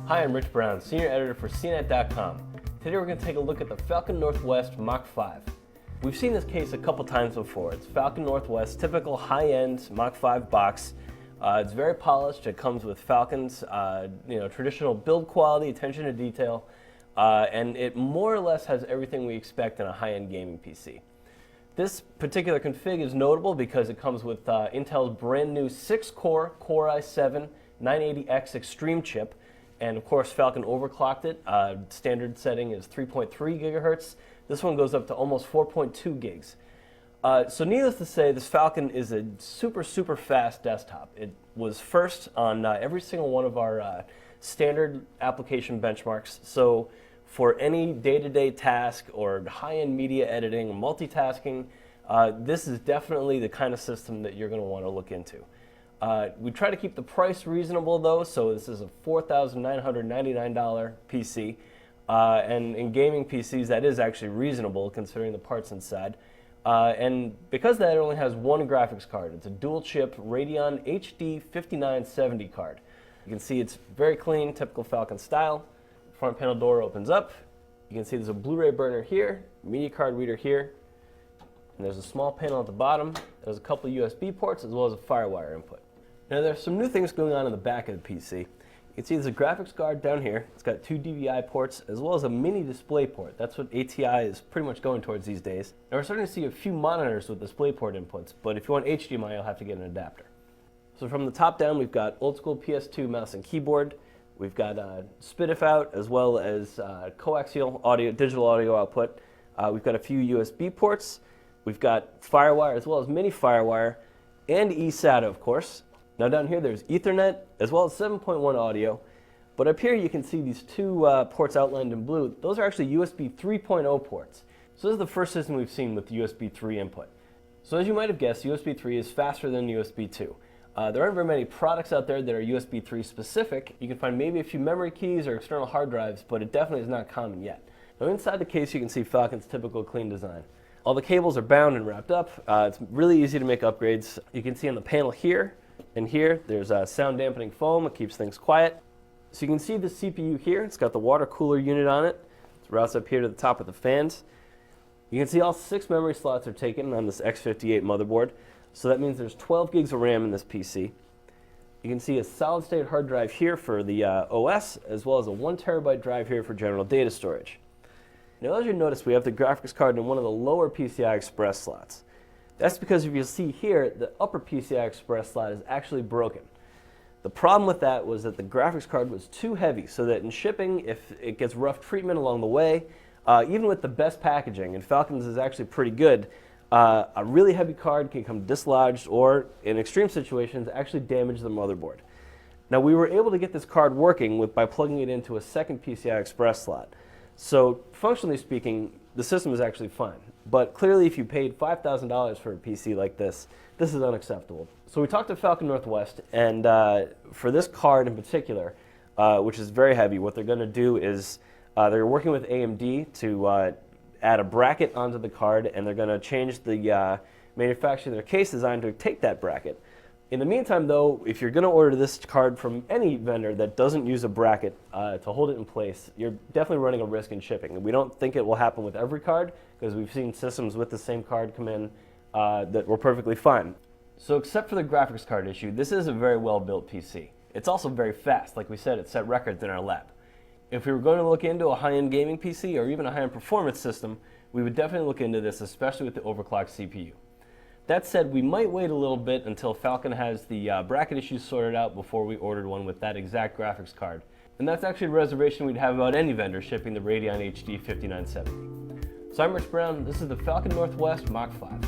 Hi, I'm Rich Brown, Senior Editor for CNET.com. Today we're going to take a look at the Falcon Northwest Mach 5. We've seen this case a couple times before. It's Falcon Northwest, typical high-end Mach 5 box. It's very polished. It comes with Falcon's traditional build quality, attention to detail, and it more or less has everything we expect in a high-end gaming PC. This particular config is notable because it comes with Intel's brand new 6-core Core i7 980X Extreme chip, and of course Falcon overclocked it. Standard setting is 3.3 gigahertz. This one goes up to almost 4.2 gigs. So needless to say, this Falcon is a super fast desktop. It was first on every single one of our standard application benchmarks. So for any day-to-day task or high-end media editing, multitasking, this is definitely the kind of system that you're going to want to look into. We try to keep the price reasonable though, so this is a $4,999 PC. And in gaming PCs, that is actually reasonable considering the parts inside. And because that it only has one graphics card, it's a dual chip Radeon HD 5970 card. You can see it's very clean, typical Falcon style. Front panel door opens up. You can see there's a Blu-ray burner here, media card reader here, and there's a small panel at the bottom. There's a couple of USB ports as well as a FireWire input. Now there's some new things going on in the back of the PC. You can see there's a graphics card down here. It's got two DVI ports as well as a mini display port. That's what ATI is pretty much going towards these days. Now we're starting to see a few monitors with DisplayPort inputs, but if you want HDMI, you'll have to get an adapter. So from the top down, we've got old school PS2 mouse and keyboard. We've got SPDIF out as well as coaxial audio, digital audio output. We've got a few USB ports. We've got FireWire as well as mini FireWire and eSATA, of course. Now down here there's Ethernet as well as 7.1 audio. But up here you can see these two ports outlined in blue. Those are actually USB 3.0 ports. So this is the first system we've seen with USB 3 input. So as you might have guessed, USB 3 is faster than USB 2. There aren't very many products out there that are USB 3 specific. You can find maybe a few memory keys or external hard drives, but it definitely is not common yet. Now inside the case you can see Falcon's typical clean design. All the cables are bound and wrapped up. It's really easy to make upgrades. You can see on the panel here and here there's a sound dampening foam. It keeps things quiet. So you can see the CPU here. It's got the water cooler unit on it. It routes up here to the top of the fans. You can see all 6 memory slots are taken on this X58 motherboard. So that means there's 12 gigs of RAM in this PC. You can see a solid-state hard drive here for the OS, as well as a 1 terabyte drive here for general data storage. Now as you notice, we have the graphics card in one of the lower PCI Express slots. That's because if you see here, the upper PCI Express slot is actually broken. The problem with that was that the graphics card was too heavy, so that in shipping, if it gets rough treatment along the way, even with the best packaging, and Falcon's is actually pretty good, a really heavy card can come dislodged or, in extreme situations, actually damage the motherboard. Now we were able to get this card working by plugging it into a second PCI Express slot. So functionally speaking, the system is actually fine. But clearly if you paid $5,000 for a PC like this, this is unacceptable. So we talked to Falcon Northwest, and for this card in particular, which is very heavy, what they're going to do is they're working with AMD to add a bracket onto the card, and they're going to change the manufacturer of their case design to take that bracket. In the meantime though, if you're going to order this card from any vendor that doesn't use a bracket to hold it in place, you're definitely running a risk in shipping. And we don't think it will happen with every card, because we've seen systems with the same card come in that were perfectly fine. So except for the graphics card issue, this is a very well built PC. It's also very fast. Like we said, it set records in our lab. If we were going to look into a high-end gaming PC or even a high-end performance system, we would definitely look into this, especially with the overclocked CPU. That said, we might wait a little bit until Falcon has the bracket issues sorted out before we ordered one with that exact graphics card. And that's actually a reservation we'd have about any vendor shipping the Radeon HD 5970. So I'm Rich Brown, this is the Falcon Northwest Mach 5.